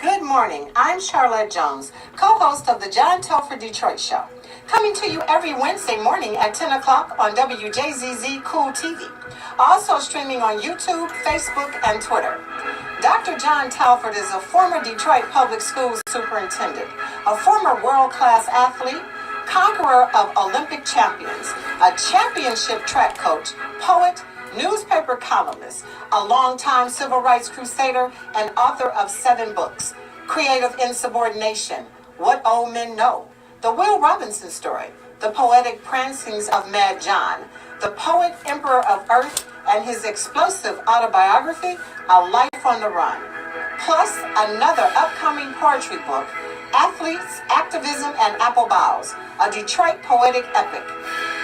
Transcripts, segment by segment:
Good morning. I'm Charlotte Jones, co-host of the John Telford Detroit Show, coming to you every Wednesday morning at 10 o'clock on WJZZ Cool TV. Also streaming on YouTube, Facebook, and Twitter. Dr. John Telford is a former Detroit Public Schools superintendent, a former world-class athlete, conqueror of Olympic champions, a championship track coach, poet, newspaper columnist, a longtime civil rights crusader, and author of 7 books: Creative Insubordination, What Old Men Know, The Will Robinson Story, The Poetic Prancings of Mad John, The Poet Emperor of Earth, and his explosive autobiography, A Life on the Run. Plus, another upcoming poetry book, Athletes, Activism, and Apple Boughs, a Detroit poetic epic.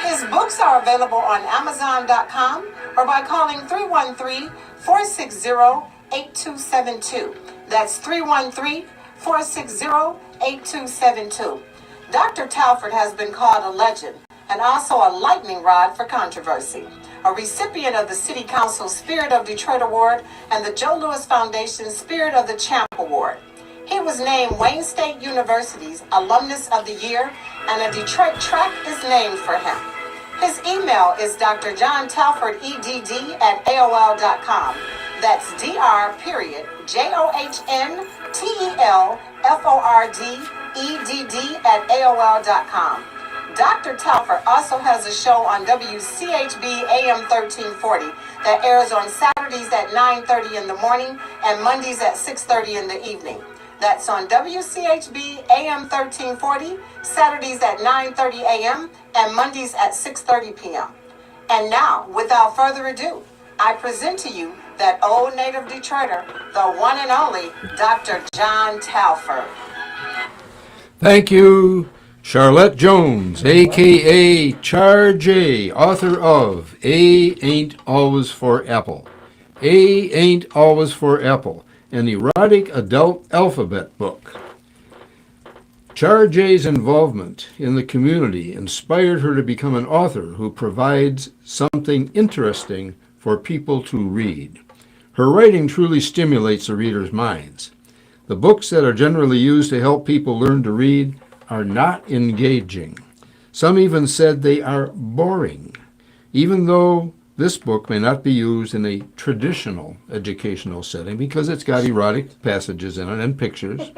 His books are available on Amazon.com or by calling 313-460-8272. That's 313-460-8272. Dr. Telford has been called a legend and also a lightning rod for controversy, a recipient of the City Council Spirit of Detroit Award and the Joe Louis Foundation Spirit of the Champ Award. He was named Wayne State University's Alumnus of the Year, and a Detroit track is named for him. His email is drjohntelfordedd@aol.com. That's dr.johntelfordedd@aol.com. Dr. Telford also has a show on WCHB AM 1340 that airs on Saturdays at 9:30 in the morning and Mondays at 6:30 in the evening. That's on WCHB AM 1340, Saturdays at 9:30 a.m. and Mondays at 6:30 p.m. And now, without further ado, I present to you that old native Detroiter, the one and only Dr. John Telford. Thank you, Charlotte Jones, a.k.a. Char J., author of A Ain't Always for Apple. A Ain't Always for Apple, an erotic adult alphabet book. Char J's involvement in the community inspired her to become an author who provides something interesting for people to read. Her writing truly stimulates the reader's minds. The books that are generally used to help people learn to read are not engaging. Some even said they are boring, even though this book may not be used in a traditional educational setting because it's got erotic passages in it and pictures.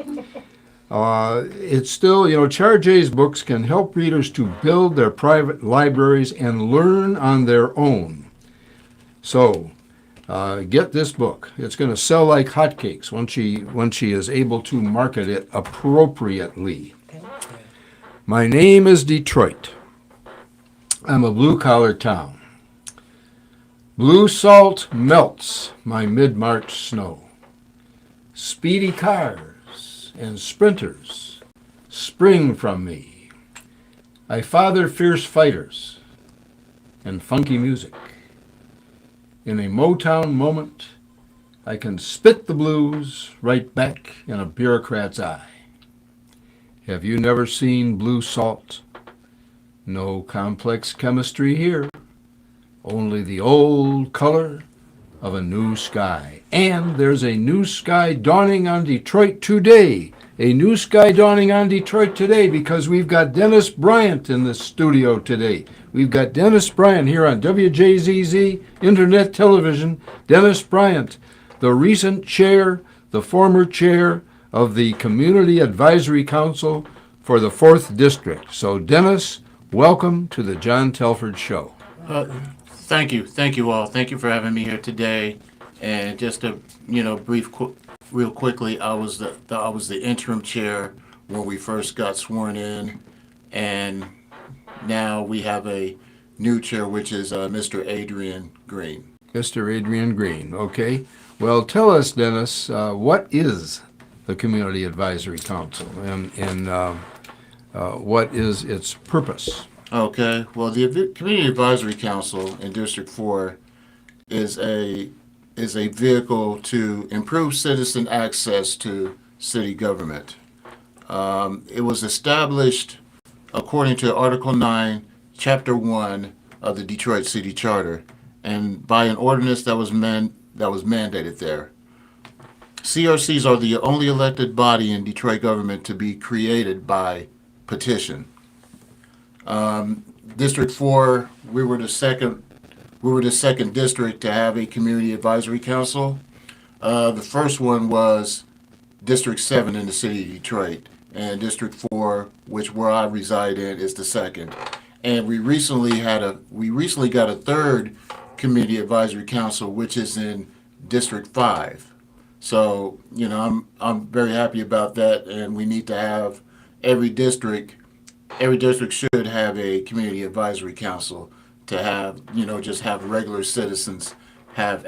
It's still, Char J's books can help readers to build their private libraries and learn on their own. So, get this book. It's going to sell like hotcakes once she is able to market it appropriately. My name is Detroit. I'm a blue-collar town. Blue salt melts my mid-March snow. Speedy cars and sprinters spring from me. I father fierce fighters and funky music. In a Motown moment, I can spit the blues right back in a bureaucrat's eye. Have you never seen blue salt? No complex chemistry here. Only the old color of a new sky. And there's a new sky dawning on Detroit today. A new sky dawning on Detroit today because we've got Dennis Bryant in the studio today. We've got Dennis Bryant here on WJZZ Internet Television. Dennis Bryant, the recent chair, the former chair of the Community Advisory Council for the 4th District. So Dennis, welcome to the John Telford Show. Thank you all. Thank you for having me here today. And just a real quickly, I was the interim chair when we first got sworn in, and now we have a new chair, which is Mr. Adrian Green. Mr. Adrian Green. Okay. Well, tell us, Dennis, what is the Community Advisory Council, and what is its purpose? Okay. Well, the Community Advisory Council in District 4 is a vehicle to improve citizen access to city government. It was established according to Article 9, Chapter 1 of the Detroit City Charter, and by an ordinance that was mandated there. CRCs are the only elected body in Detroit government to be created by petition. District 4, we were the second district to have a community advisory council. The first one was District 7 in the city of Detroit, and District 4, where I reside in, is the second. And we recently got a third community advisory council, which is in District 5. So, I'm very happy about that, and we need to have every district should have a community advisory council to have, just have regular citizens have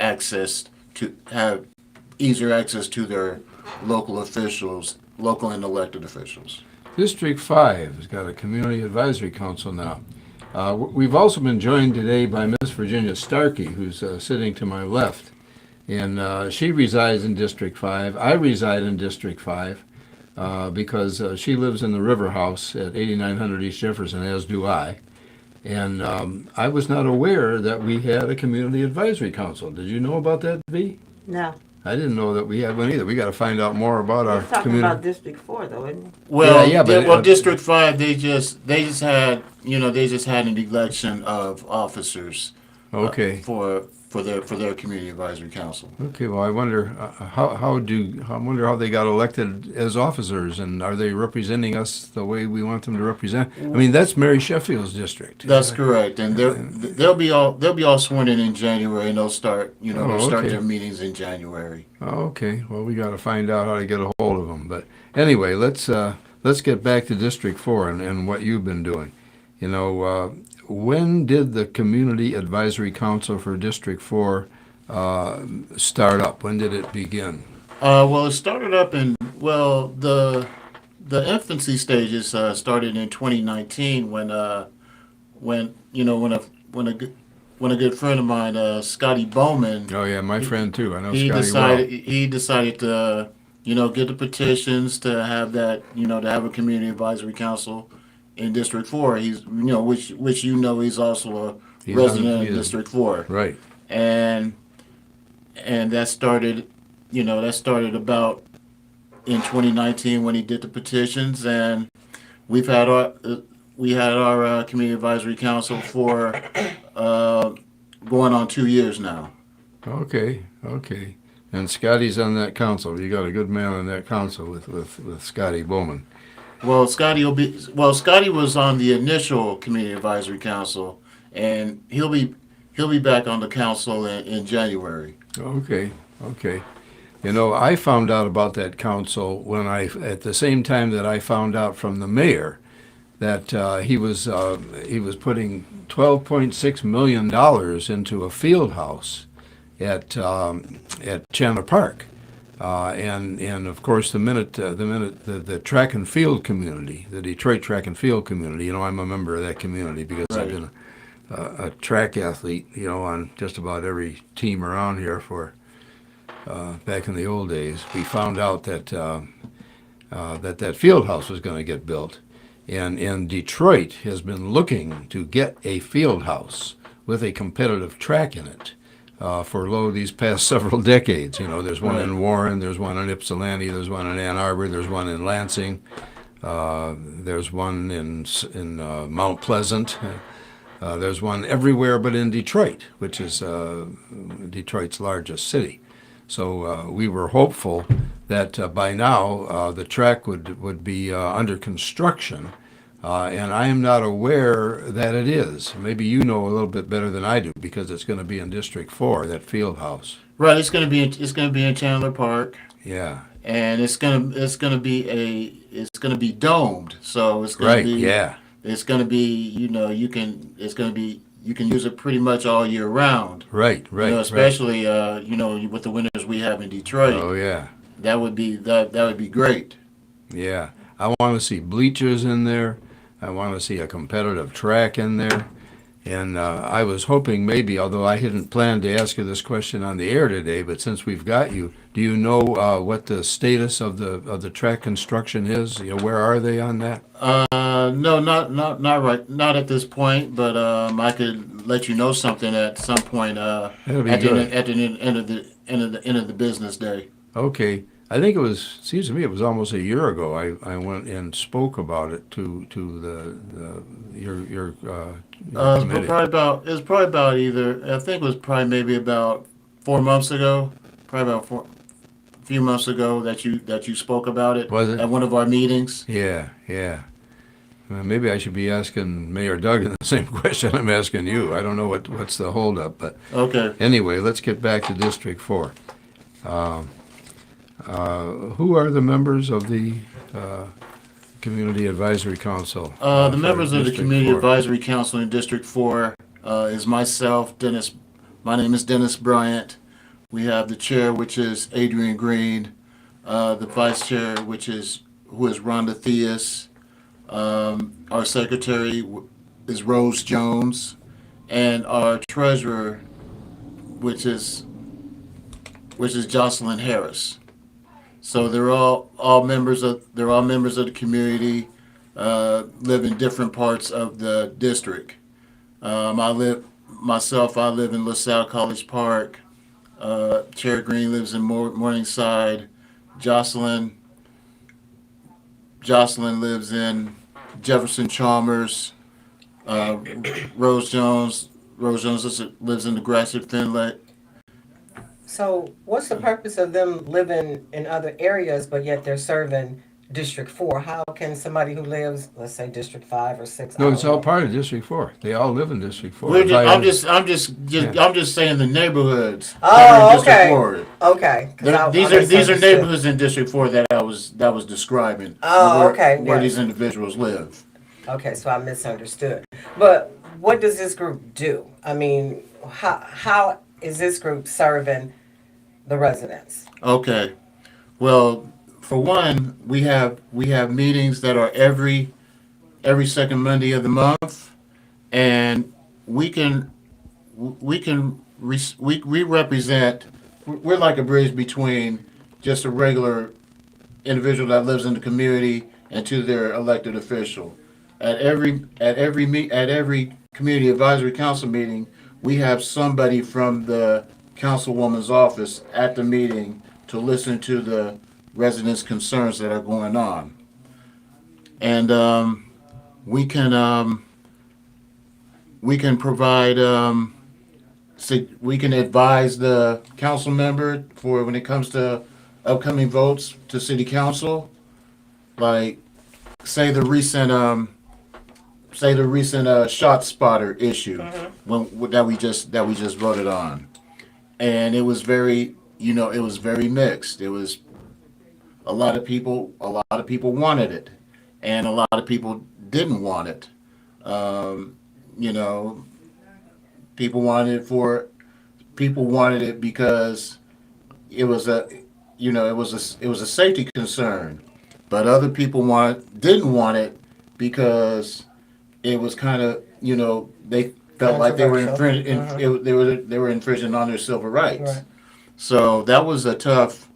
easier access to their local and elected officials. District 5 has got a community advisory council now. We've also been joined today by Miss Virginia Starkey, who's sitting to my left. And she resides in District 5. I reside in District 5 because she lives in the River House at 8900 East Jefferson, as do I. And I was not aware that we had a community advisory council. Did you know about that, V? No. I didn't know that we had one either. We got to find out more about our We're talking community. about District 4, though, isn't it? Well, but District 5, they just had an election of officers. Okay. For their community advisory council. Okay. Well, I wonder how they got elected as officers, and are they representing us the way we want them to represent? I mean, that's Mary Sheffield's district. That's correct, and they'll be all sworn in January, and they'll start their meetings in January. Okay. Well, we got to find out how to get a hold of them. But anyway, let's get back to District 4 and what you've been doing. When did the Community Advisory Council for District 4 start up? When did it begin? Well, it started up the infancy stages started in 2019 when a good friend of mine, Scotty Bowman. Oh yeah, my friend too. I know He Scotty decided well. he decided to get the petitions to have that to have a community advisory council in District 4. He's which he's also a resident of District 4. Right. And that started about in 2019 when he did the petitions, and we had our community advisory council for going on 2 years now. Okay. And Scotty's on that council. You got a good man on that council with Scotty Bowman. Well, Scotty was on the initial community advisory council, and he'll be back on the council in January. Okay. I found out about that council at the same time that I found out from the mayor that he was putting $12.6 million into a field house at Chandler Park. And of course, the minute the track and field community, the Detroit track and field community, I'm a member of that community because Right. I've been a track athlete, on just about every team around here for back in the old days. We found out that that field house was going to get built, and Detroit has been looking to get a field house with a competitive track in it. For these past several decades. There's one in Warren, there's one in Ypsilanti, there's one in Ann Arbor, there's one in Lansing, there's one in Mount Pleasant, there's one everywhere but in Detroit, which is Detroit's largest city. So we were hopeful that by now the track would be under construction. And I am not aware that it is. Maybe you know a little bit better than I do because it's going to be in District 4, that field house. Right, it's going to be in Chandler Park. Yeah. And it's going to be domed. So it's going Right. to be Yeah. It's going to be you can use it pretty much all year round. Right. Especially with the winters we have in Detroit. Oh yeah. That would be great. Yeah. I want to see bleachers in there. I want to see a competitive track in there. And I was hoping maybe, although I hadn't planned to ask you this question on the air today, but since we've got you, do you know what the status of the track construction is? Where are they on that? No, not at this point. But I could let you know something at some point. That'd be at good. the end of the business day. Okay. I think seems to me it was almost a year ago I went and spoke about it to your committee. It was probably about either, I think it was probably maybe about 4 months ago, probably about a few months ago that you spoke about it Was it? at one of our meetings. Yeah, yeah. Maybe I should be asking Mayor Duggan the same question I'm asking you. I don't know what's the holdup, but Okay. anyway, let's get back to District 4. Who are the members of the Community Advisory Council? The for members of the District Community 4? Advisory Council in District 4 is myself, Dennis. My name is Dennis Bryant. We have the chair, which is Adrian Green, the vice chair, who is Rhonda Theus. Our secretary is Rose Jones, and our treasurer, which is Jocelyn Harris. So they're all members of the community, live in different parts of the district. I live in LaSalle College Park. Chair Green lives in Morningside. Jocelyn lives in Jefferson Chalmers. Rose Jones lives in the Grassy Finlay. So what's the purpose of them living in other areas, but yet they're serving District 4? How can somebody who lives, let's say, District 5 or 6? No, it's all part of District 4. They all live in District 4. I'm just saying the neighborhoods that Oh, are in District okay. 4. Okay. 'Cause I These are misunderstood. neighborhoods in District 4 that I was describing. Oh, where, okay, Where yeah. these individuals live. Okay, so I misunderstood. But what does this group do? I mean, how is this group serving the residents? Okay. Well, for one, we have meetings that are every second Monday of the month, and we represent. We're like a bridge between just a regular individual that lives in the community and to their elected official. At every community advisory council meeting, we have somebody from the councilwoman's office at the meeting to listen to the residents' concerns that are going on, and we can provide we can advise the council member for when it comes to upcoming votes to city council, like say the recent shot spotter issue that we just voted on, and it was very mixed. It was a lot of people wanted it, and a lot of people didn't want it. You know, people wanted it because it was a safety concern, but other people didn't want it because it was kind of, they felt like they were they were infringing on their civil rights. Right. So that was a tough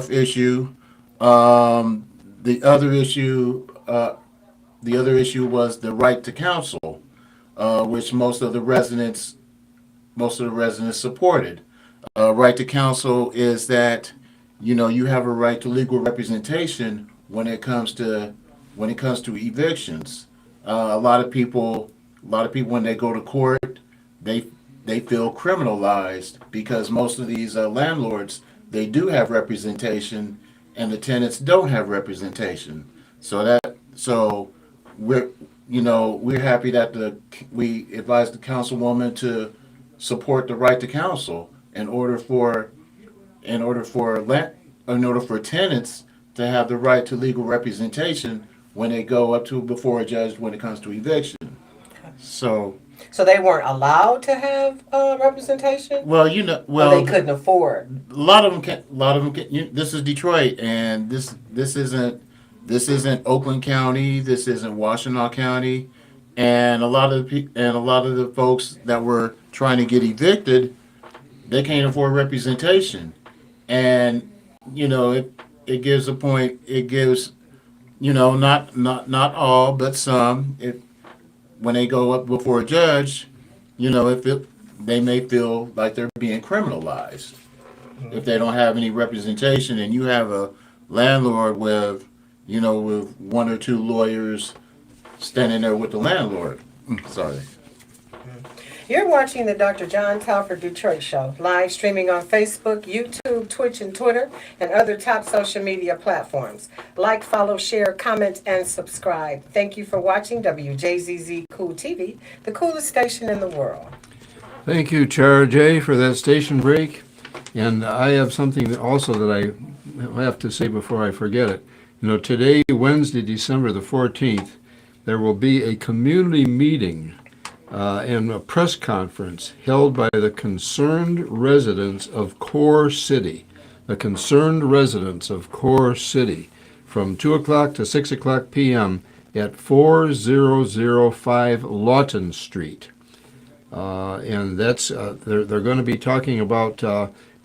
issue. The other issue was the right to counsel, which most of the residents supported. Right to counsel is that you have a right to legal representation when it comes to evictions. A lot of people when they go to court, they feel criminalized because most of these landlords, they do have representation and the tenants don't have representation. So we're happy that we advised the councilwoman to support the right to counsel in order for tenants to have the right to legal representation when they go up to before a judge when it comes to eviction. So they weren't allowed to have representation? or They couldn't afford? a lot of them can. This is Detroit, and this isn't Oakland County. This isn't Washtenaw County, and a lot of the folks that were trying to get evicted, they can't afford representation, and it gives a point. It gives not all, but some. When they go up before a judge, they may feel like they're being criminalized. if they don't have any representation, and you have a landlord with, with one or two lawyers standing there with the landlord. Sorry. You're watching the Dr. John Telford Detroit Show, live streaming on Facebook, YouTube, Twitch, and Twitter, and other top social media platforms. Like, follow, share, comment, and subscribe. Thank you for watching WJZZ Cool TV, the coolest station in the world. Thank you, Chara J, for that station break. And I have something also that I have to say before I forget it. Today, Wednesday, December the 14th, there will be a community meeting and a press conference held by the concerned residents of Core City. The concerned residents of Core City from 2 o'clock to 6 o'clock p.m. at 4005 Lawton Street. And that's they're going to be talking about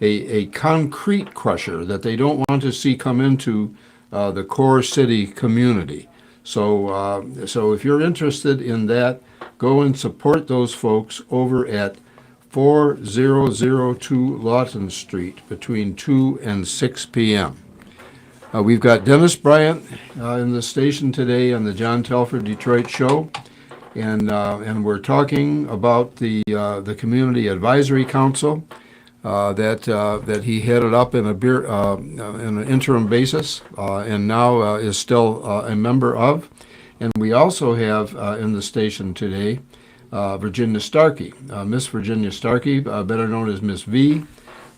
a concrete crusher that they don't want to see come into the Core City community. So if you're interested in that, go and support those folks over at 4002 Lawton Street between 2 and 6 p.m. We've got Dennis Bryant in the station today on the John Telford Detroit Show, and we're talking about the Community Advisory Council that he headed up in an interim basis, and now is still a member of. And we also have in the station today Virginia Starkey, Miss Virginia Starkey, better known as Miss V,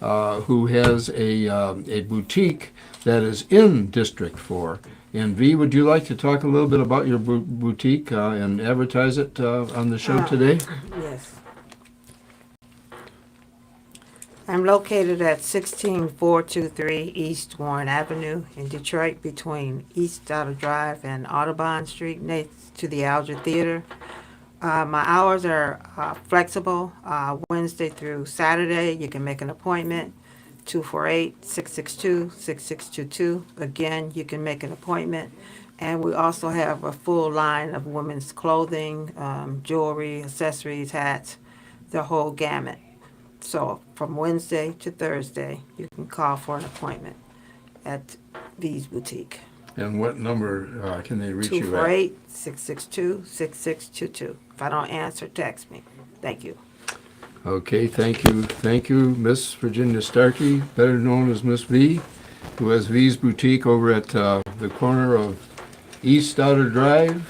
who has a boutique that is in District 4. And V, would you like to talk a little bit about your boutique and advertise it on the show today? Yes. I'm located at 16423 East Warren Avenue in Detroit, between East Outer Drive and Audubon Street, next to the Alger Theater. My hours are flexible, Wednesday through Saturday. You can make an appointment, 248-662-6622. Again, you can make an appointment. And we also have a full line of women's clothing, jewelry, accessories, hats, the whole gamut. So from Wednesday to Thursday, you can call for an appointment at V's Boutique. And what number can they reach you at? 248-662-6622. If I don't answer, text me. Thank you. Okay, thank you, Miss Virginia Starkey, better known as Miss V, who has V's Boutique over at the corner of East Outer Drive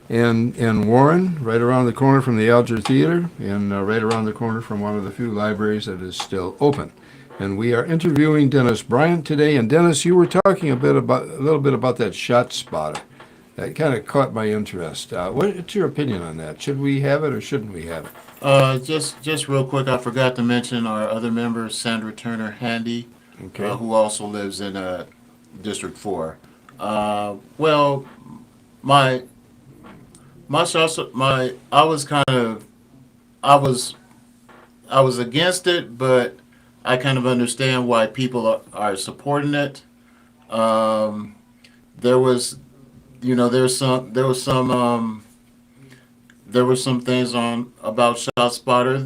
and Warren, right around the corner from the Alger Theater, and right around the corner from one of the few libraries that is still open. And we are interviewing Dennis Bryant today. And Dennis, you were talking a little bit about that shot spotter. That kind of caught my interest. What's your opinion on that? Should we have it or shouldn't we have it? Just real quick, I forgot to mention our other member, Sandra Turner Handy, Okay. who also lives in District 4. Well, I was against it, but I kind of understand why people are supporting it. There was some things about ShotSpotter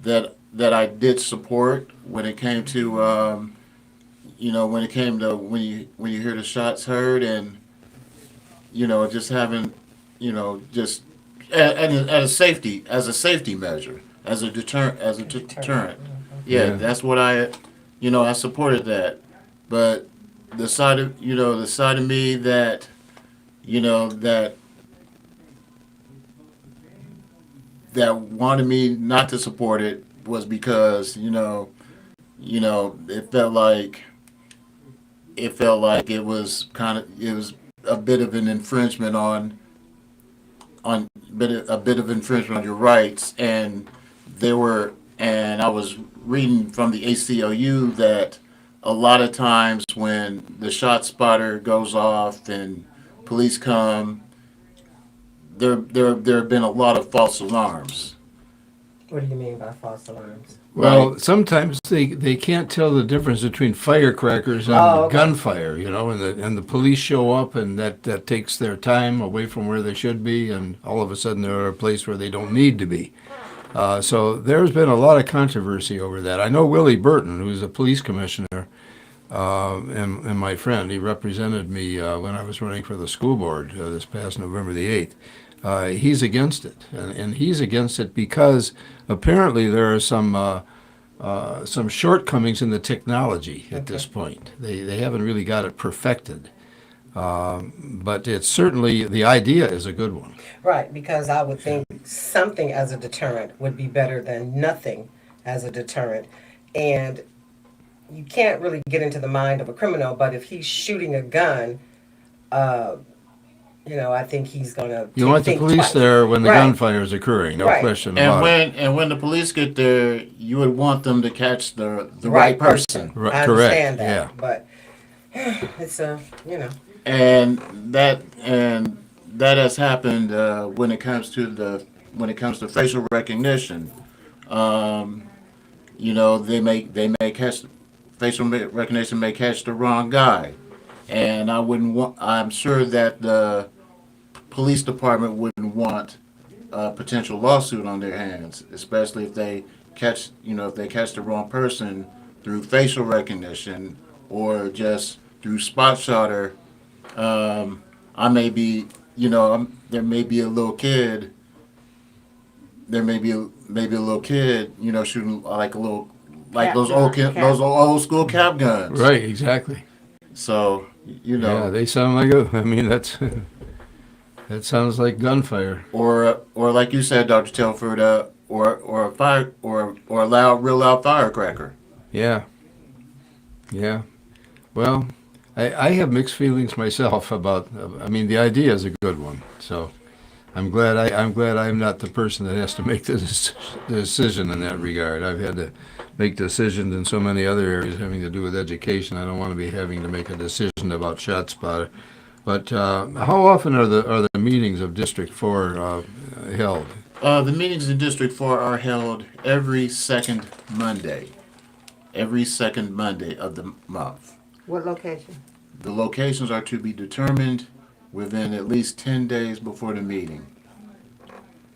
that I did support when it came to when you hear the shots heard, and just having just as a safety measure, as a deterrent. Yeah, that's what I supported that. But the side of me that wanted me not to support it was because it felt like it was a bit of an infringement on your rights, and I was reading from the ACLU that a lot of times when the shot spotter goes off and police come, there have been a lot of false alarms. What do you mean by false alarms? Well, sometimes they can't tell the difference between firecrackers and gunfire, and the police show up, and that takes their time away from where they should be, and all of a sudden they're at a place where they don't need to be. So there's been a lot of controversy over that. I know Willie Burton, who's a police commissioner, and my friend, he represented me when I was running for the school board this past November the 8th. He's against it, and he's against it because apparently there are some shortcomings in the technology at this point. They haven't really got it perfected. But it's certainly, the idea is a good one. Right, because I would think something as a deterrent would be better than nothing as a deterrent. And you can't really get into the mind of a criminal, but if he's shooting a gun, I think he's going to You want the think police twice. there when the Right. gunfire is occurring, no Right. question about it. And when the police get there, you would want them to catch the right person. Right, I correct, understand that, yeah. but it's And that has happened when it comes to facial recognition. They may catch facial recognition may catch the wrong guy, and I'm sure that the police department wouldn't want a potential lawsuit on their hands, especially if they catch the wrong person through facial recognition or just through spot shotter. I may be, there may be a little kid. There may be a little kid, shooting like Cap those gun. those old school cap guns. Right, exactly. So Yeah, they sound like that's that sounds like gunfire. or like you said, Dr. Telford, or a fire or a real loud firecracker. Yeah. Well, I have mixed feelings myself about. The idea is a good one. So, I'm glad I'm not the person that has to make the decision in that regard. I've had to make decisions in so many other areas having to do with education. I don't want to be having to make a decision about ShotSpotter. But how often are the meetings of District 4 held? The meetings in District 4 are held every second Monday. Every second Monday of the month. What location? The locations are to be determined within at least 10 days before the meeting.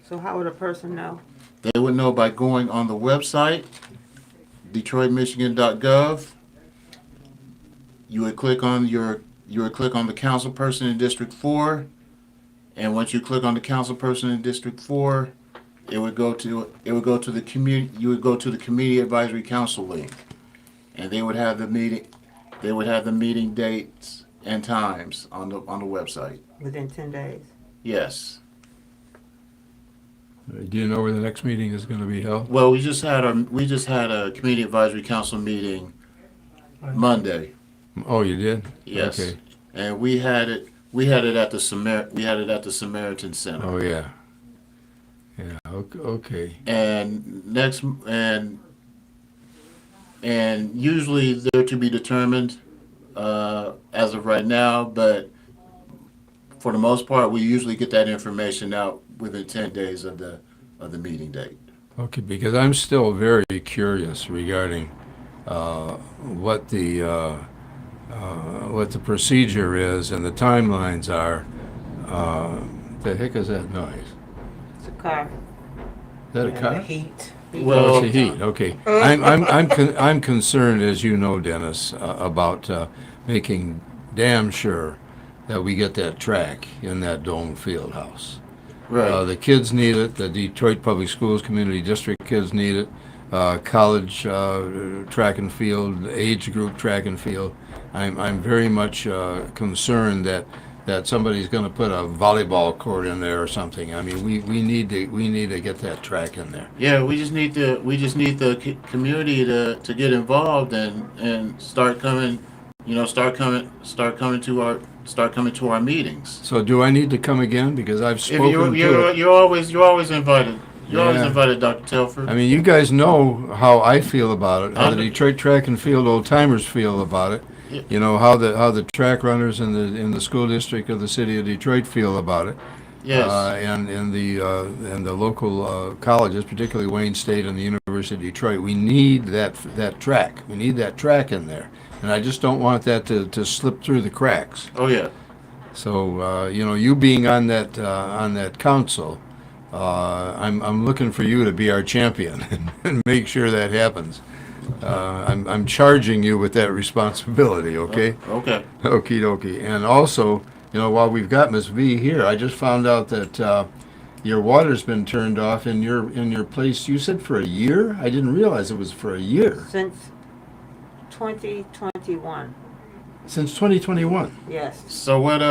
So how would a person know? They would know by going on the website, DetroitMichigan.gov. You would click on the council person in District 4, and once you click on the council person in District 4, it would go to the community. You would go to the Community Advisory Council link, and they would have the meeting. They would have the meeting dates and times on the website. Within 10 days. Yes. Do you know where the next meeting is going to be held? Well, we just had a Community Advisory Council meeting Monday. Oh, you did? Yes. Okay. And we had it at the Samaritan Center. Oh, yeah. Yeah. Okay. And usually they're to be determined as of right now, but for the most part, we usually get that information out within 10 days of the meeting date. Okay, because I'm still very curious regarding what the procedure is and the timelines are. The heck is that noise? It's a car. Is that a the car? heat. Well, it's the heat. Okay, I'm concerned, as you know, Dennis, about making damn sure that we get that track in that dome field house. Right. The kids need it. The Detroit Public Schools Community District kids need it. College track and field, age group track and field. I'm very much concerned that somebody's going to put a volleyball court in there or something. We need to get that track in there. Yeah, we just need the community to get involved and start coming to our meetings. So do I need to come again? Because I've spoken to it. You're always invited. You're always Yeah. invited, Dr. Telford. You guys know how I feel about it, how the Detroit track and field old timers feel about it. Yeah. You know how the track runners in the school district of the city of Detroit feel about it. Yes. And the local colleges, particularly Wayne State and the University of Detroit, we need that track. We need that track in there, and I just don't want that to slip through the cracks. Oh yeah. So you being on that council, I'm looking for you to be our champion and make sure that happens. I'm charging you with that responsibility, okay? Okay. Okie dokie. And also, while we've got Miss V here, I just found out that your water's been turned off in your place. You said for a year? I didn't realize it was for a year. Since 2021. Since 2021. Yes. So what?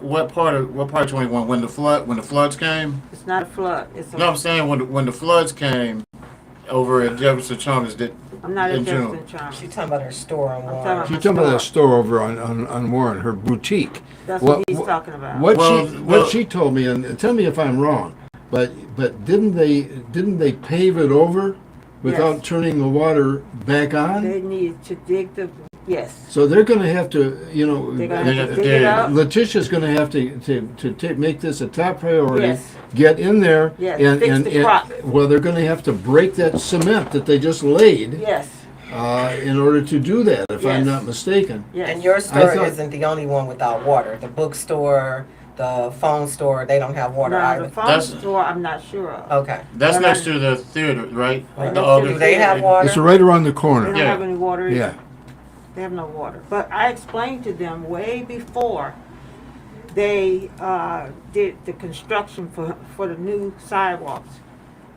What part of 21? When the floods came? It's not a flood. It's a, No, I'm saying when the floods came over at Jefferson Chalmers I'm not in at June. Jefferson Charmers. She's talking about her store on talking Warren. about She's talking about that store over on Warren, her boutique. That's what he's talking about. What she told me, and tell me if I'm wrong, but didn't they pave it over without Yes. turning the water back on? They need to dig the, yes. So they're going to have to, They're going to have to dig it out. Letitia's going to have to make this a top priority. Yes. Get in there, Yes, and, fix and, the and crop. well, they're going to have to break that cement that they just laid Yes, in order to do that, if I'm Yes. not mistaken. yes. And your store thought- isn't the only one without water. The bookstore, the phone store, they don't have water Now, either. the phone That's- store, I'm not sure of. Okay. That's But next to the theater, right? Right The next to other the Do they have theater. water? It's right around the They corner. don't Yeah. have any water either. Yeah. They have no water. But I explained to them way before they did the construction for the new sidewalks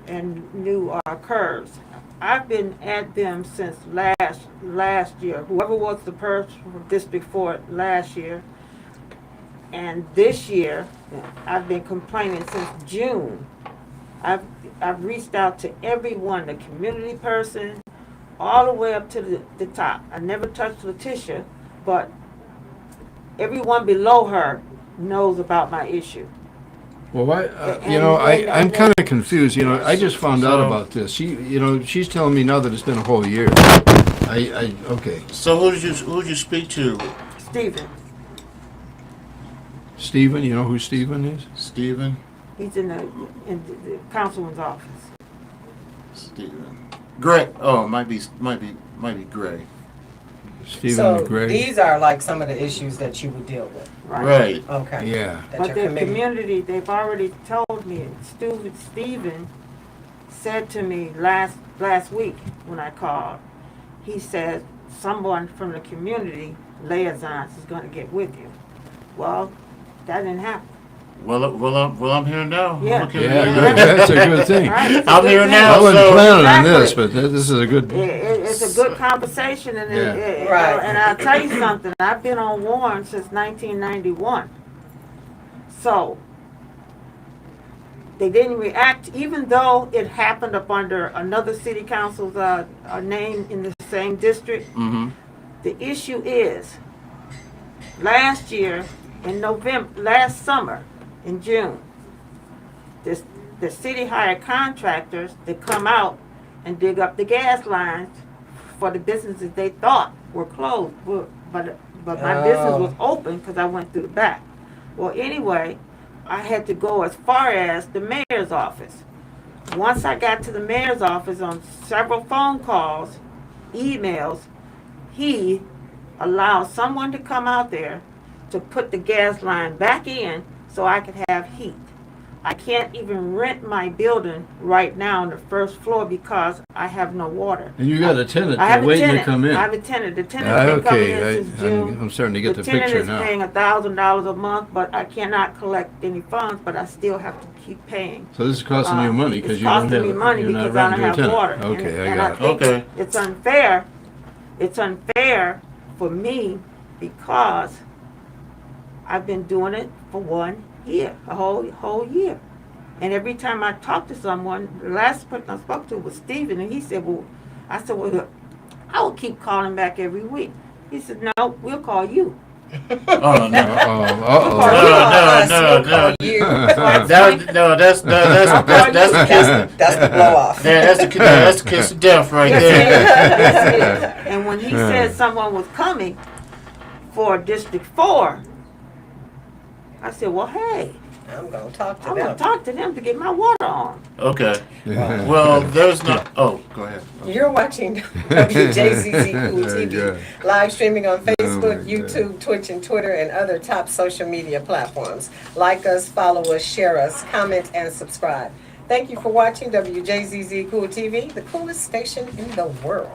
and new curbs. I've been at them since last year. Whoever was the person from District 4 last year, and this year I've been complaining since June. I've reached out to everyone, the community person, all the way up to the top. I never touched Letitia, but everyone below her knows about my issue. Well, And- I'm kind of confused. I just found out So- about this. She's telling me now that it's been a whole year. Okay. So who did you speak to? Stephen, Stephen, you know who Stephen is? Stephen. he's in the councilman's office. Stephen. Gray. Oh, might be Gray. Stephen So Gray. these are like some of the issues that you would deal with. Right. Okay. Yeah. That But your the committee. community, they've already told me, Stephen said to me last week when I called, he said someone from the community liaisons is gonna get with you. Well, that didn't happen. Well, I'm here now. Yeah. Okay. Yeah, that's a good thing. Right? It's a I'm good here thing. now. I wasn't so- planning on this, Exactly. but this is a good. It's a good conversation, and Yeah. Right. and I'll tell you something. I've been on Warren since 1991, so they didn't react, even though it happened up under another city council's name in the same district. Mhm. The issue is, last year in November, last summer in June, the city hired contractors to come out and dig up the gas lines for the businesses they thought were closed, but my business was open because I went through the back. Well, anyway, I had to go as far as the mayor's office. Once I got to the mayor's office on several phone calls, emails, he allowed someone to come out there to put the gas line back in so I could have heat. I can't even rent my building right now on the first floor because I have no water. And you got a tenant I have a waiting tenant. to come in. I have a tenant. The tenant's been coming in since June. I'm starting to get the tenant picture is now. paying $1,000 a month, but I cannot collect any funds, but I still have to keep paying. So this is costing you money because It's you don't costing have. me money you're not because I don't renting to a have water. tenant. Okay, And I I got it. think Okay. it's unfair. It's unfair for me because I've been doing it for 1 year, a whole year. And every time I talk to someone, the last person I spoke to was Stephen, and he said, well, I said, well, I will keep calling back every week. He said, no, we'll call you. Oh no. Uh-oh. No. That's the kiss. That's the blow off. That's the kiss of death right Yes, there. it is. Yes, it is. And when he said someone was coming for District 4, I said, well, hey, I'm gonna talk to I'm gonna them. talk to them to get my water on. Okay. Well, there's not. Oh, go ahead. You're watching WJZZ Cool Very TV, good. live streaming on my Facebook, God. YouTube, Twitch, and Twitter, and other top social media platforms. Like us, follow us, share us, comment, and subscribe. Thank you for watching WJZZ Cool TV, the coolest station in the world.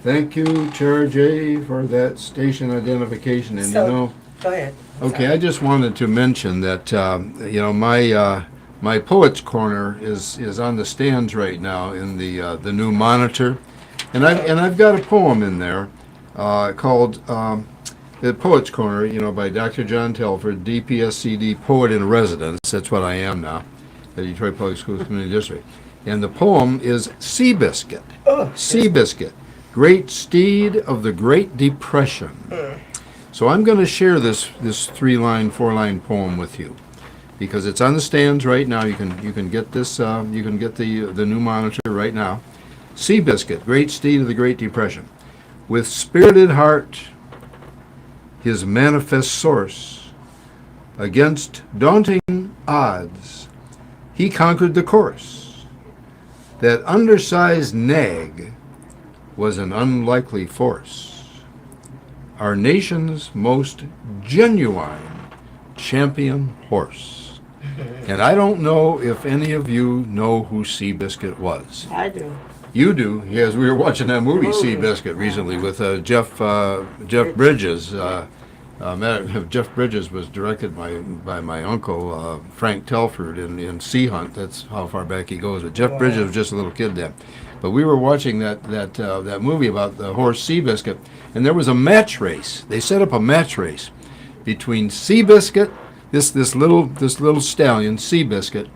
Thank you, Charge A, for that station identification. And So- you know, Go ahead. okay, I just wanted to mention that you know my Poets Corner is on the stands right now in the new monitor, and I've got a poem in there called the Poets Corner, you know, by Dr. John Telford, DPSCD Poet in Residence. That's what I am now, the Detroit Public Schools Community District. And the poem is Seabiscuit. Seabiscuit, great steed of the Great Depression. So I'm going to share this 3-line, 4-line poem with you, because it's on the stands right now. You can get this. You can get the new monitor right now. Seabiscuit, great steed of the Great Depression, with spirited heart, his manifest source, against daunting odds, he conquered the course. That undersized nag was an unlikely force. Our nation's most genuine champion horse. And I don't know if any of you know who Seabiscuit was. I do. You do, yes. We were watching that movie Seabiscuit recently with Jeff Bridges. Jeff Bridges was directed by my uncle Frank Telford in Sea Hunt. That's how far back he goes. But Jeff Bridges was just a little kid then. But we were watching that movie about the horse Seabiscuit, and there was a match race. They set up a match race between Seabiscuit, this little stallion Seabiscuit,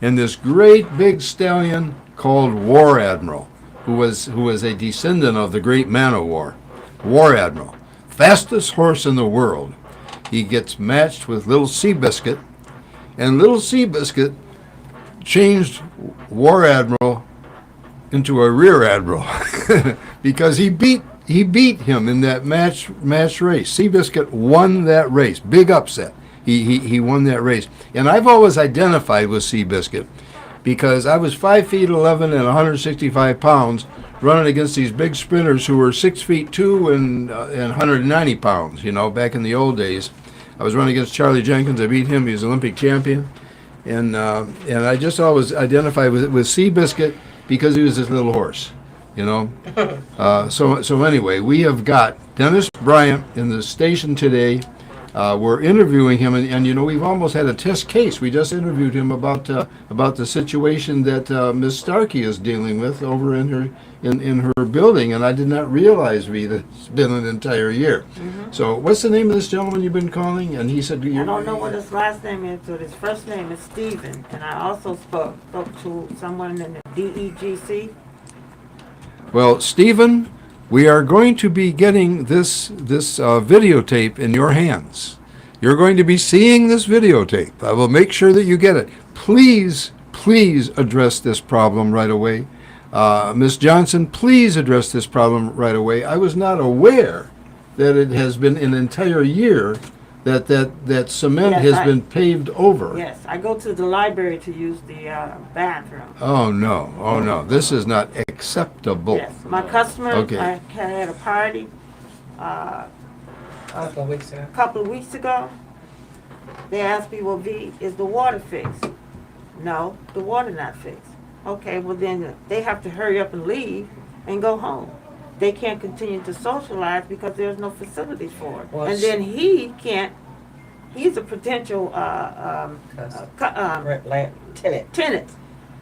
and this great big stallion called War Admiral, who was a descendant of the great man of war. War Admiral, fastest horse in the world. He gets matched with little Seabiscuit, and little Seabiscuit changed War Admiral into a rear admiral because he beat him in that match race. Seabiscuit won that race, big upset. He won that race, and I've always identified with Seabiscuit because I was 5 feet 11 and 165 pounds running against these big sprinters who were 6 feet 2 and 190 pounds. You know, back in the old days, I was running against Charlie Jenkins. I beat him. He was Olympic champion, and I just always identified with Seabiscuit because he was this little horse, you know. So anyway, we have got Dennis Bryant in the station today. We're interviewing him, and you know, we've almost had a test case. We just interviewed him about the situation that Ms. Starkey is dealing with over in her building, and I did not realize that it's been an entire year. So what's the name of this gentleman you've been calling? And he said, I don't know what his last name is, but his first name is Stephen, and I also spoke to someone in the DEGC. Well, Stephen, we are going to be getting this videotape in your hands. You're going to be seeing this videotape. I will make sure that you get it. Please address this problem right away. Ms. Johnson, please address this problem right away. I was not aware that it has been an entire year that cement Yes, has been paved over. Yes, I go to the library to use the bathroom. Oh no, this is not acceptable. Yes, my customers, Okay. I had a party A couple of weeks ago. a couple of weeks ago. They asked me, well, V, is the water fixed? No, the water not fixed. Okay, well then they have to hurry up and leave and go home. They can't continue to socialize because there's no facilities for it. Well, And then he can't, he's a potential Tenant. tenant.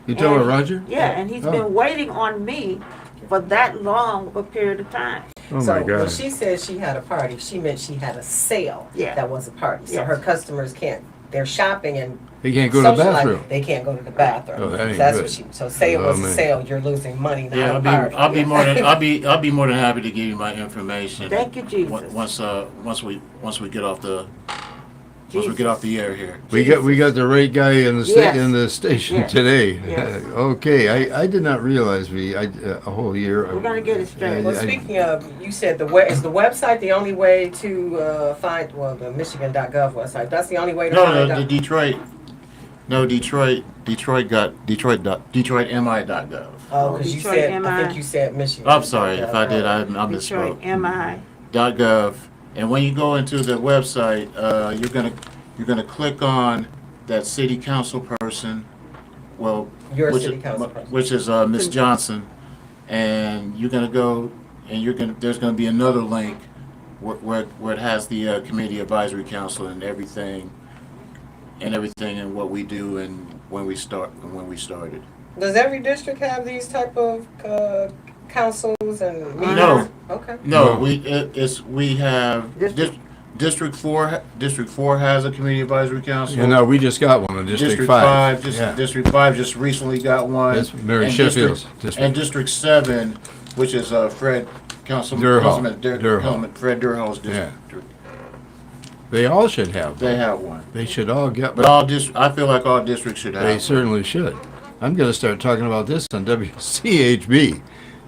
You tell her, And- Roger? Yeah, and he's been waiting on me for that long of a period of time. Oh So my when God. she said she had a party, she meant she had a sale Yeah. that was a party. So Yes. her customers can't. They're shopping and He can't go to the socialize. bathroom. They can't go to the bathroom. Oh, that ain't That's good. what she. So say it Oh, was a man. sale. You're losing money, not Yeah, a party. I'll be more than happy to give you my information. Thank you, Jesus. Once we get off the once we get off the air here. We got the right guy in the Yes. in the station Yes. today. Yes. Okay, I did not realize a whole year. We're gonna get it straight. Well, speaking of, you said is the website the only way to find, well, the Michigan.gov website, that's the only way to find No, out? the Detroit. No, DetroitMI.gov. Oh, because you Detroit said, I MI. think you said Michigan. I'm sorry if I did. I Detroit misspoke. MI. .gov, and when you go into the website, you're gonna click on that city council person. Well, Your which city is, council person. which is Miss Johnson, and you're gonna go and there's gonna be another link where it has the community advisory council and everything and what we do and when we started. Does every district have these type of councils and meetings? No. Okay. No, No. we have District 4 has a community advisory council. You know, we just got one in District 5. Yeah. District 5 just recently got one. That's Mary And Sheffield's district. And District 7, which is Fred Councilman Fred Durhall's district. They all should have They one. have one. They should all get But one. I feel like all districts should have They one. certainly should. I'm going to start talking about this on WCHB.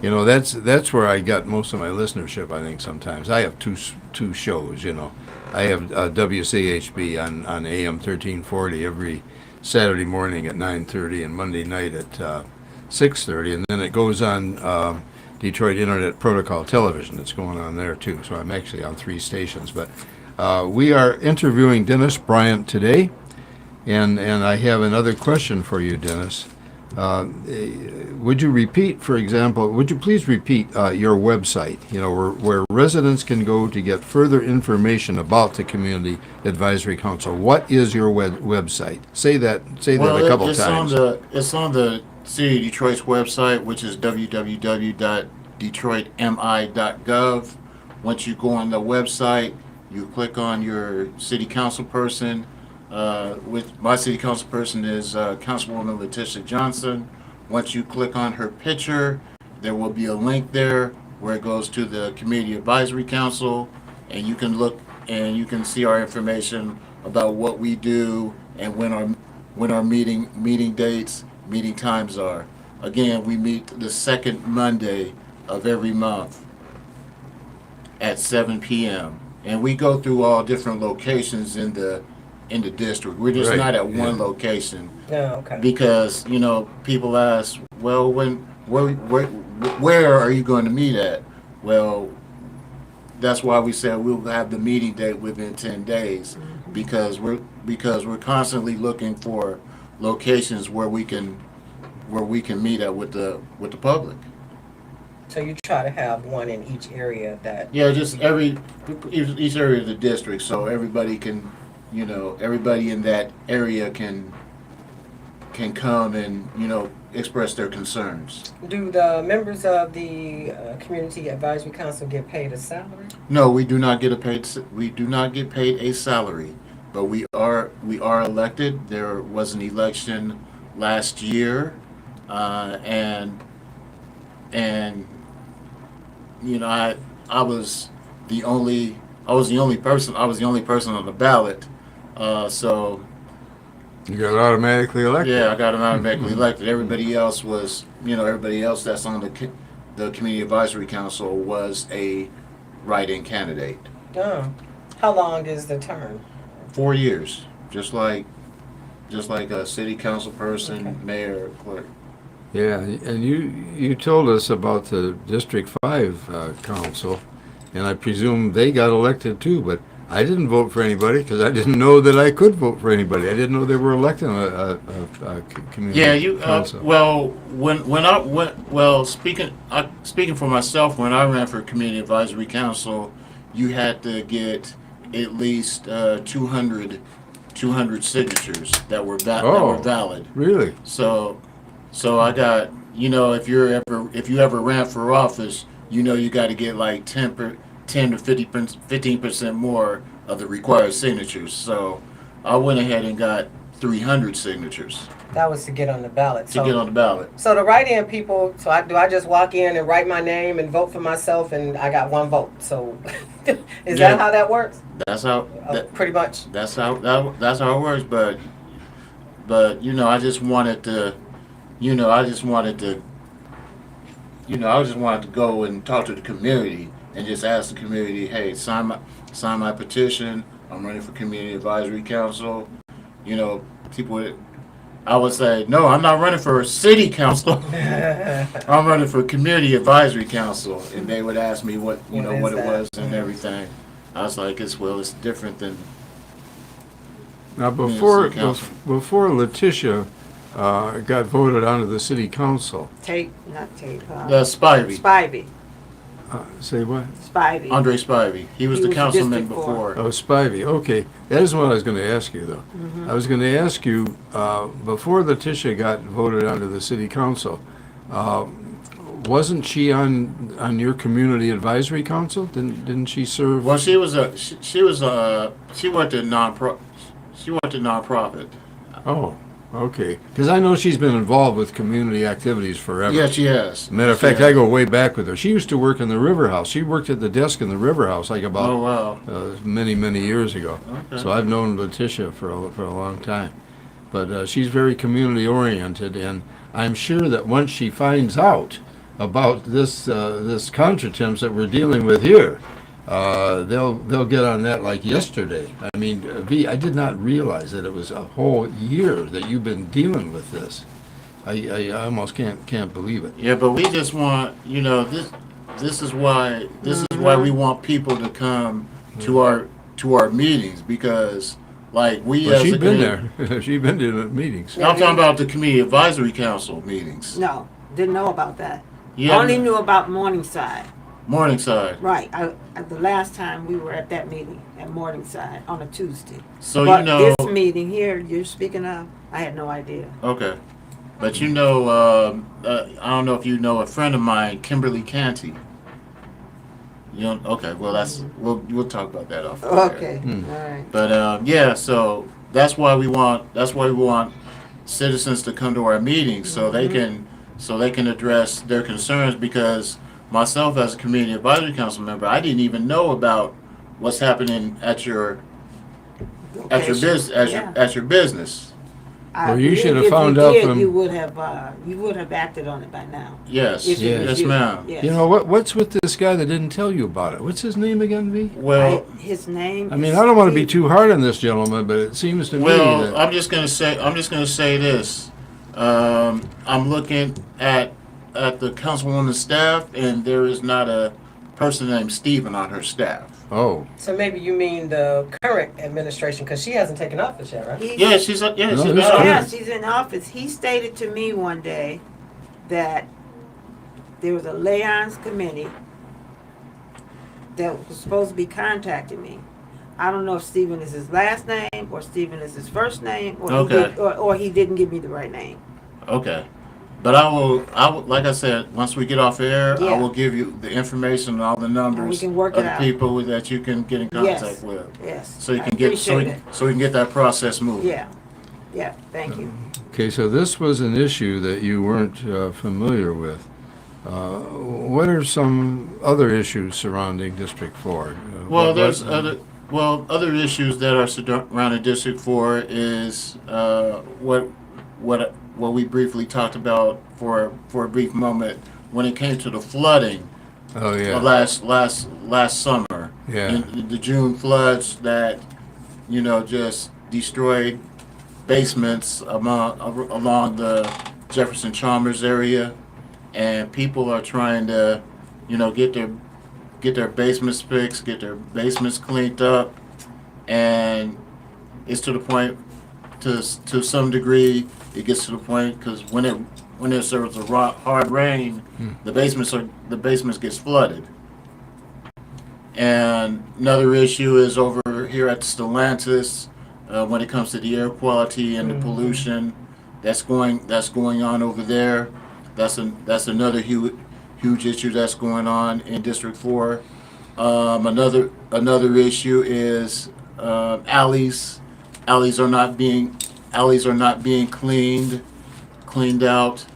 You know, that's where I got most of my listenership, I think, sometimes. I have two shows, you know. I have WCHB on AM 1340 every Saturday morning at 9:30 and Monday night at 6:30. And then it goes on Detroit Internet Protocol Television. It's going on there, too. So I'm actually on 3 stations. But we are interviewing Dennis Bryant today. And I have another question for you, Dennis. Would you please repeat your website, you know, where residents can go to get further information about the Community Advisory Council? What is your website? Say that a couple times. It's on the City of Detroit's website, which is www.detroitmi.gov. Once you go on the website, you click on your city council person. My city council person is Councilwoman Letitia Johnson. Once you click on her picture, there will be a link there where it goes to the Community Advisory Council, and you can look and you can see our information about what we do and when our meeting dates, meeting times are. Again, we meet the second Monday of every month at 7 p.m. and we go through all different locations in the district. We're just Right, not at yeah. one location Oh, okay. because, you know, people ask, well, where are you going to meet at? Well, that's why we said we'll have the meeting date within 10 days because we're constantly looking for locations where we can meet at with the public. So you try to have one in each area that. Yeah, just each area of the district, so everybody can, you know, everybody in that area can come and, you know, express their concerns. Do the members of the Community Advisory Council get paid a salary? No, we do not get paid a salary, but we are elected. There was an election last year, and you know, I was the only person on the ballot. So You got automatically elected. yeah, I got automatically elected. Everybody else that's on the Community Advisory Council was a write-in candidate. Oh. How long is the term? 4 years, just like a city council person, Okay. mayor, clerk. Yeah, and you told us about the District 5 council, and I presume they got elected too, but I didn't vote for anybody because I didn't know that I could vote for anybody. I didn't know they were electing a community Yeah, you. council. Speaking for myself, when I ran for Community Advisory Council, you had to get at least 200 signatures that were valid. Really? So I got, you know, if you ever ran for office, you know, you got to get like 10 to 15% more of the required signatures. So I went ahead and got 300 signatures. That was to get on the ballot. to get on the ballot. So the write-in people, so I just walk in and write my name and vote for myself, and I got one vote. So is Yeah. that how that works? That's how Pretty much. that's how it works. But you know, I just wanted to, I just wanted to go and talk to the community and just ask the community, hey, sign my petition. I'm running for community advisory council. You know, I would say, no, I'm not running for city council. I'm running for community advisory council, and they would ask me what it was and everything. I was like, it's different than. Now, City Council. before Letitia got voted onto the city council, Not Tate. Spivey, Spivey. say what? Spivey. Andre Spivey. He was the councilman District 4. before. Oh, Spivey. Okay, that isn't what I was going to ask you, though. Mm-hmm. I was going to ask you before Letitia got voted onto the city council. Wasn't she on your community advisory council? Didn't she serve? Well, she worked at nonprofit. Oh, okay. Because I know she's been involved with community activities forever. Yeah, she has. Matter of fact, I go way back with her. She used to work in the River House. She worked at the desk in the River House like about Oh wow. many, many years ago. Okay. So I've known Letitia for a long time. But she's very community oriented, and I'm sure that once she finds out about this contretemps that we're dealing with here, they'll get on that like yesterday. I mean, V, I did not realize that it was a whole year that you've been dealing with this. I almost can't believe it. Yeah, but we just want, this is why we want people to come to our meetings, because like we Well, as she's a been community- there. She's been to the meetings. I'm talking about the community advisory council meetings. No, didn't know about that. Yeah. Only knew about Morningside. Morningside. Right. The last time we were at that meeting at Morningside on a Tuesday. So But this meeting here you're speaking of, I had no idea. Okay. But I don't know if you know a friend of mine, Kimberly Canty. Okay, well we'll talk about that off. Okay. All right. But yeah, so that's why we want citizens to come to our meetings so they can address their concerns, because myself as a community advisory council member, I didn't even know about what's happening at your business at your business. Well, you should have If found you out did, from- you would have acted on it by now. Yes, If you- yes, ma'am. Yes. You know what's with this guy that didn't tell you about it? What's his name again, V? Well, His name. I mean, is I don't want to be Steve- too hard on this gentleman, but it seems to me well, that I'm just gonna say this. I'm looking at the councilwoman's staff, and there is not a person named Stephen on her staff. oh, So maybe you mean the current administration, because she hasn't taken office yet, right? He's- Yeah, she's No, she's this not. guy- Yeah, she's in office. He stated to me one day that there was a Leon's committee that was supposed to be contacting me. I don't know if Stephen is his last name or Stephen is his first name, or Okay. he didn't give me the right name. Okay. But I will, like I said, once we get off air, I Yeah. will give you the information and all the numbers can work of it the out. people that you can get in contact Yes. with. Yes. So you I can get appreciate it. so we can get that process moving. Yeah. Yeah. Thank you. okay. So this was an issue that you weren't familiar with. What are some other issues surrounding District 4? Well, what- there's other issues that are surrounding District 4 is what we briefly talked about for a brief moment when it came to the flooding Oh yeah. last summer. Yeah. In the June floods that just destroyed basements along the Jefferson Chalmers area, and people are trying to get their basements fixed, get their basements cleaned up, and it's to the point, to some degree, it gets to the point because when there's a hard rain, the basements gets flooded. And another issue is over here at Stellantis, when it comes to the air quality and the pollution that's going on over there. That's another huge issue that's going on in District 4. Another issue is alleys. Alleys are not being alleys are not being cleaned out.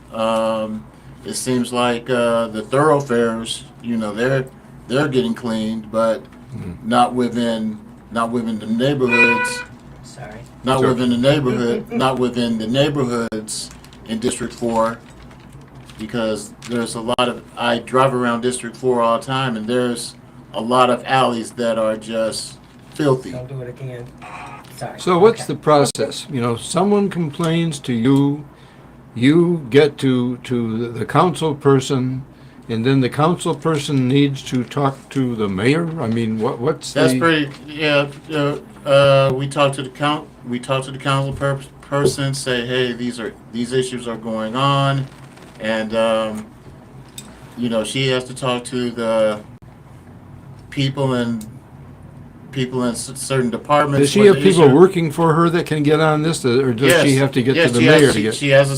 It seems like the thoroughfares, they're getting cleaned, but not within the neighborhoods. Sorry. Not within the neighborhoods in District 4, because there's a lot of, I drive around District 4 all the time, and there's a lot of alleys that are just filthy. Don't do it again. Sorry. So what's Okay. the process? Someone complains to you, you get to the council person, and then the council person needs to talk to the mayor? I mean, what's That's the... pretty, yeah, we talk to the council person, say, hey, these issues are going on, and, she has to talk to the people in certain departments. Does she with have the people issue. working for her that can get on this, or does she Yes. have to get Yes, to the she mayor has, to get... she has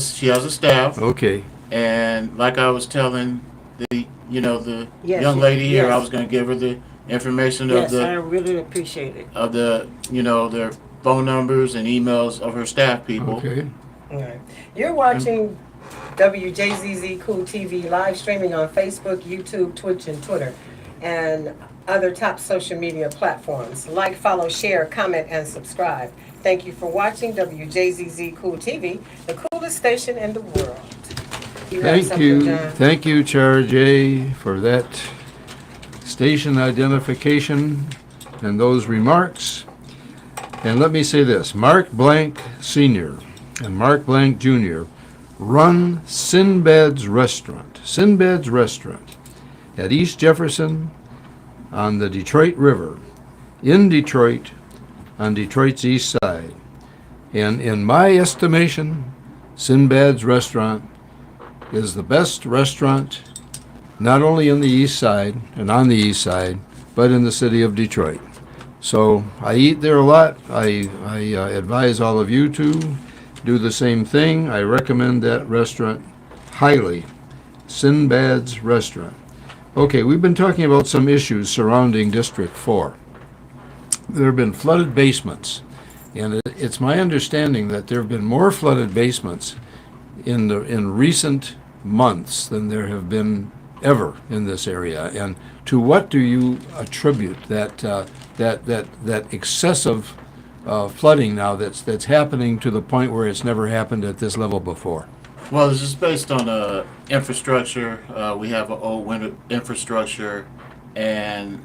a staff, Okay, and like I was telling the Yes, young lady here, I yes. was going to give her the information Yes, I of really appreciate it. their phone numbers and emails of her staff people. okay. All right. You're watching WJZZ Cool TV live streaming on Facebook, YouTube, Twitch, and Twitter, and other top social media platforms. Like, follow, share, comment, and subscribe. Thank you for watching WJZZ Cool TV, the coolest station in the world. You have something, John? Thank you, Char J, for that station identification and those remarks. And let me say this, Mark Blank Sr. and Mark Blank Jr. run Sinbad's Restaurant at East Jefferson on the Detroit River, in Detroit, on Detroit's east side. And in my estimation, Sinbad's Restaurant is the best restaurant, not only in the east side and on the east side, but in the city of Detroit. So I eat there a lot. I advise all of you to do the same thing. I recommend that restaurant highly, Sinbad's Restaurant. Okay, we've been talking about some issues surrounding District 4. There have been flooded basements, and it's my understanding that there have been more flooded basements in recent months than there have been ever in this area. And to what do you attribute that excessive flooding now that's happening to the point where it's never happened at this level before? Well, it's just based on infrastructure. We have an old winter infrastructure, and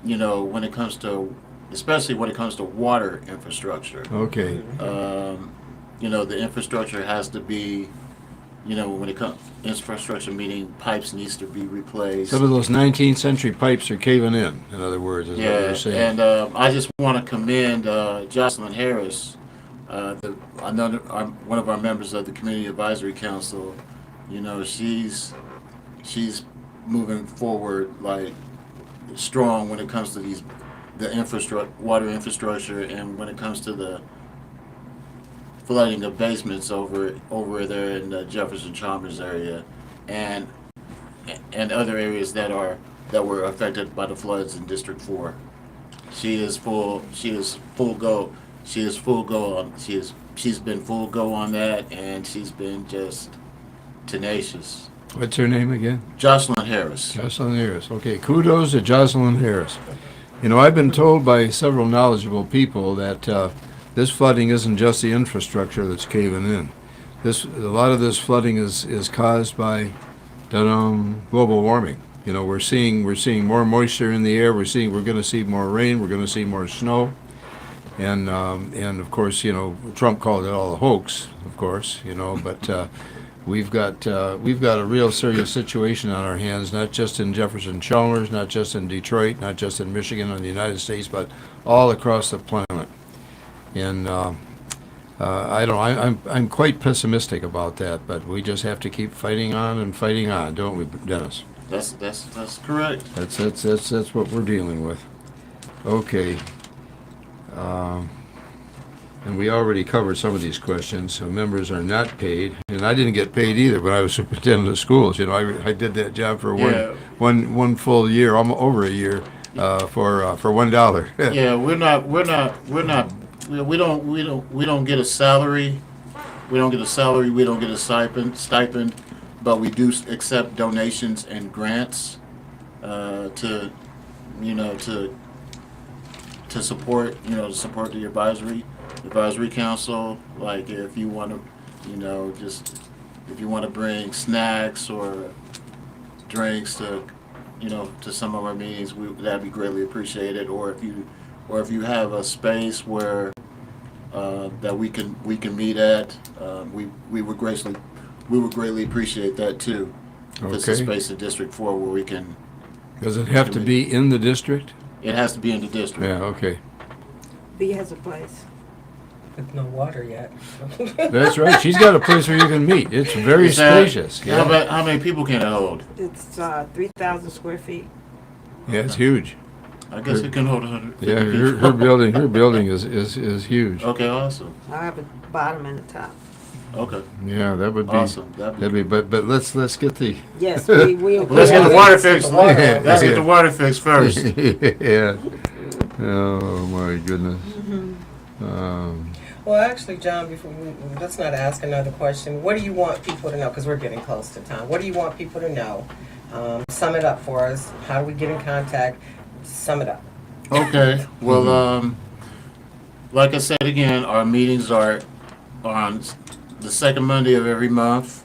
when it comes to, especially when it comes to water infrastructure, Okay. the infrastructure has to be, when it comes infrastructure, meaning pipes needs to be replaced. Some of those 19th century pipes are caving in other words, is what you're saying. And I just want to commend Jocelyn Harris, one of our members of the Community Advisory Council. She's moving forward like strong when it comes to the water infrastructure, and when it comes to the flooding of basements over there in the Jefferson Chalmers area, and other areas that were affected by the floods in District 4. She's been full go on that, and she's been just tenacious. What's her name again? Jocelyn Harris. Jocelyn Harris. Okay, kudos to Jocelyn Harris. I've been told by several knowledgeable people that this flooding isn't just the infrastructure that's caving in. A lot of this flooding is caused by global warming. We're seeing more moisture in the air. We're going to see more rain. We're going to see more snow, and of course, Trump called it all a hoax. Of course, but we've got a real serious situation on our hands, not just in Jefferson Chalmers, not just in Detroit, not just in Michigan or the United States, but all across the planet. And I'm quite pessimistic about that, but we just have to keep fighting on, don't we, Dennis? That's correct. That's what we're dealing with. Okay. And we already covered some of these questions. So members are not paid, and I didn't get paid either when I was superintendent of schools. I did that job for one full year, almost over a year, for $1. Yeah, we're not we don't get a salary. We don't get a salary. We don't get a stipend, but we do accept donations and grants to support the advisory council. Like if you want to, if you want to bring snacks or drinks to some of our meetings, that'd be greatly appreciated. Or if you have a space where that we can meet at, we would greatly appreciate that too. If it's a Okay. space in District 4 where we can, Does it have to be in the district? it has to be in the district. Yeah, okay. B has a place. With no water yet. That's right. She's got a place where you can meet. It's very Is that- spacious. How many people can it hold? It's 3,000 square feet. Yeah, it's huge. I guess it can hold 150 Yeah, people. her building is huge. Okay, awesome. I have a bottom and a top. Okay, Yeah, that would be awesome. that'd be. But let's get the Yes, we Well, let's get the water fixed. Yeah. Let's get the water fixed first. yeah. Oh my goodness. Well, actually, John, let's not ask another question. What do you want people to know? Because we're getting close to time. What do you want people to know? Sum it up for us. How do we get in contact? Sum it up. Okay. Well, like I said again, our meetings are on the second Monday of every month.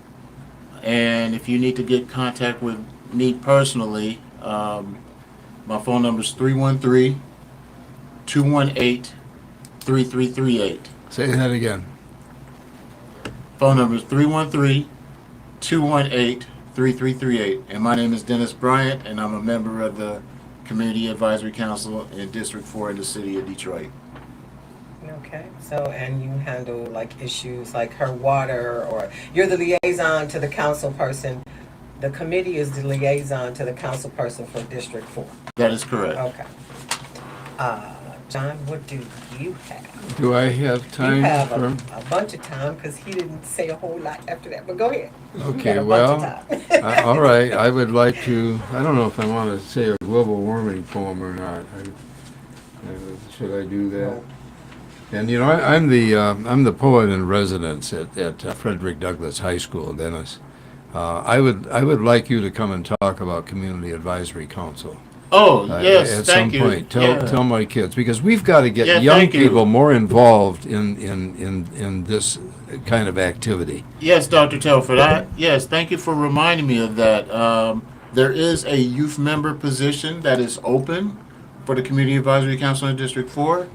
And if you need to get in contact with me personally, my phone number is 313-218-3338. Say that again. Phone number is 313-218-3338. And my name is Dennis Bryant, and I'm a member of the Community Advisory Council in District 4 in the city of Detroit. Okay. So, and you handle like issues like her water, or you're the liaison to the council person. The committee is the liaison to the council person for District 4. That is correct. Okay. John, what do you have? Do I have You time have for? a bunch of time because he didn't say a whole lot after that. But go ahead. You got Okay, a bunch well, of time. all right. I would like to. I don't know if I want to say a global warming poem or not. Should I do that? And I'm the poet in residence at Frederick Douglass High School, Dennis. I would like you to come and talk about Community Advisory Council. Oh, yes, At thank some you. point. Tell my kids, because we've got to get Yeah, young thank you. people more involved in this kind of activity. Yes, Dr. Telford. Yes, thank you for reminding me of that. There is a youth member position that is open for the Community Advisory Council in District 4.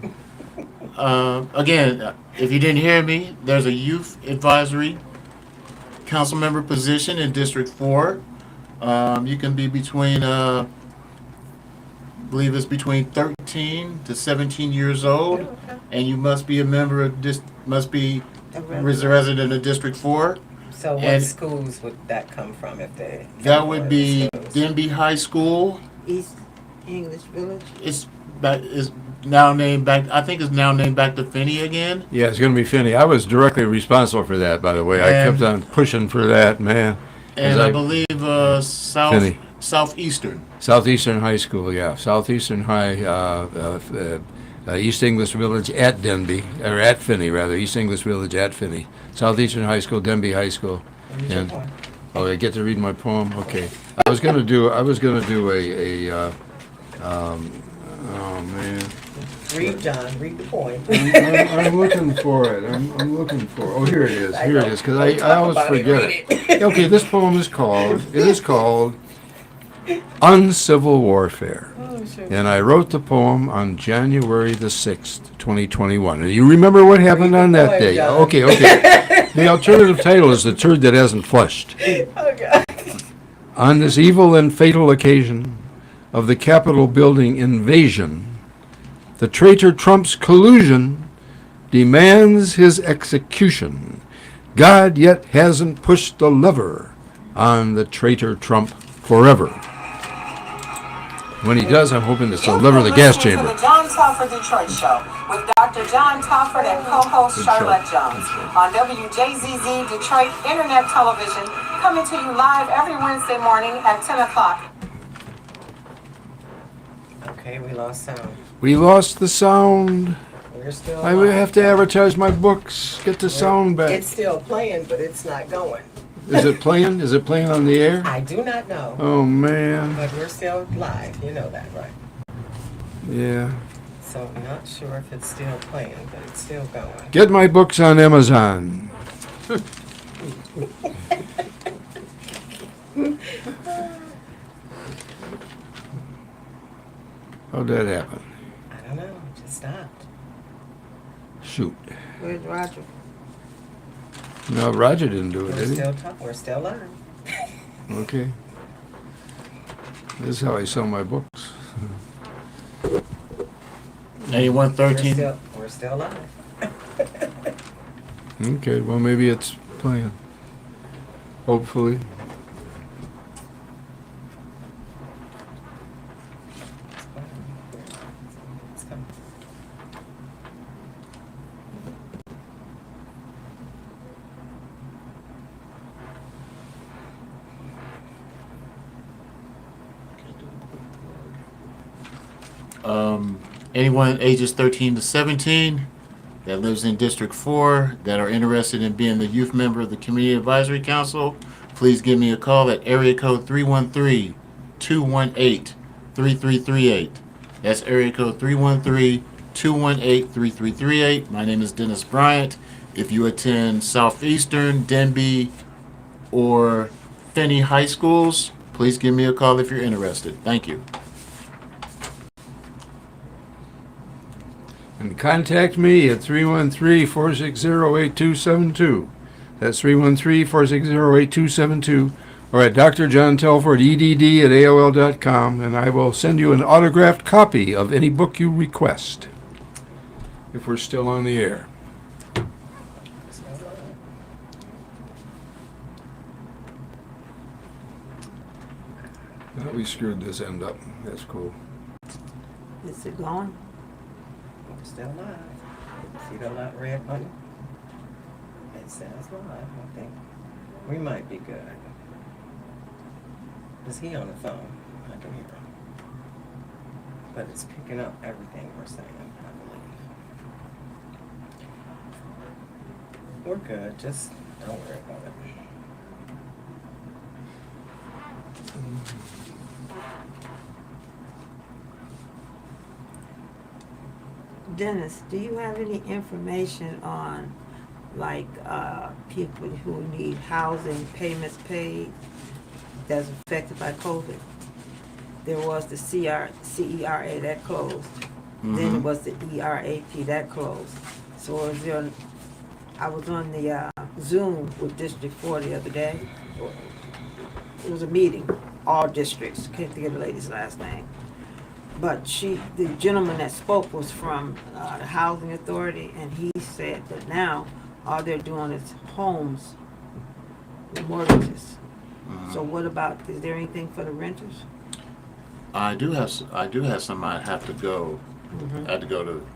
Again, if you didn't hear me, there's a youth advisory council member position in District 4. You can be between, I believe it's between 13 to 17 years old, and you must be a member of must be a resident of District 4. So what and- schools would that come from if they? That would be schools? Denby High School. East English Village. It's now named back. I think it's now named back to Finney again. Yeah, it's going to be Finney. I was directly responsible for that, by the way. I And- kept on pushing for that, man. And As I believe Finney. Southeastern. Southeastern High School, yeah. Southeastern High, East English Village at Denby, or at Finney, rather. East English Village at Finney. Southeastern High School, Denby High School. Read your And, point. oh, I get to read my poem? Okay. I was going to do oh, man. Read, John. Read the point. I'm looking for it. I'm looking for. Oh, here it is. Here it is. Because I always Talk about forget Read it. Okay, this poem is called. It is called Uncivil Warfare, Oh, sure. and I wrote the poem on January the 6th, 2021. And you remember what happened Read the on that poem, day? John. Okay. The alternative title is "The Turd That Hasn't Flushed." Okay. On this evil and fatal occasion of the Capitol building invasion, the traitor Trump's collusion demands his execution. God yet hasn't pushed the lever on the traitor Trump forever. When he does, I'm hoping to deliver the gas Listening chamber. To the John Telford Detroit Show with Dr. John Telford and co-host Good Charlotte show. Jones on WJZZ Detroit Internet Television, coming to you live every Wednesday morning at 10 o'clock. Okay, we lost sound. We lost the sound. We We're still. I would live. have to advertise my books, get the sound back. It's still playing, but it's not going. Is it playing? Is it playing on the air? I do not know, Oh, man. but we're still live. You know that, right? Yeah. So I'm not sure if it's still playing, but it's still going. Get my books on Amazon. How'd that happen? I don't know. It just stopped. Shoot. Where's Roger? No, Roger didn't do it, We're did he? still talking. We're still live. Okay. This is how I sell my books. 8113. We're still live. Okay, well, maybe it's playing. Hopefully. It's coming. Anyone ages 13 to 17 that lives in District 4 that are interested in being the youth member of the Community Advisory Council, please give me a call at area code 313-218-3338. That's area code 313-218-3338. My name is Dennis Bryant. If you attend Southeastern, Denby, or Finney High Schools, please give me a call if you're interested. Thank you. And contact me at 313-460-8272. That's 313-460-8272. Or at Dr. John Telford, EDD at AOL.com, and I will send you an autographed copy of any book you request. If we're still on the air. Now we screwed this end up. That's cool. Is it going? We're still live. See the red button? It says live, I think. We might be good. Is he on the phone? I can hear him. But it's picking up everything we're saying, I believe. We're good. Just don't worry about it. Dennis, do you have any information on, like, people who need housing payments paid that's affected by COVID? There was the CERA that closed. Then it was the ERAP that closed. So is there, I was on the Zoom with District 4 the other day. It was a meeting, all districts, can't think of the lady's last name. But the gentleman that spoke was from the Housing Authority, and he said that now all they're doing is homes, with mortgages. So what about, is there anything for the renters? I do have some. I have to go. I had to go to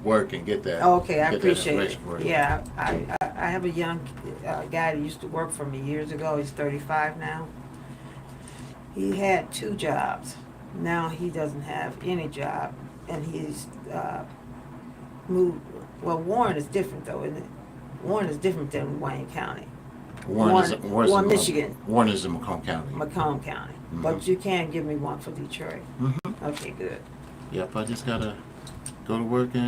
work and get that. Okay, I get that appreciate it. information for you. Yeah, I have a young guy that used to work for me years ago. He's 35 now. He had 2 jobs. Now he doesn't have any job, and he's moved. Well, Warren is different though, isn't it? Warren is different than Wayne County. Warren, Michigan. Warren is in Macomb County. Macomb County. But you can give me one for Detroit. Okay, good. Yep, I just gotta go to work and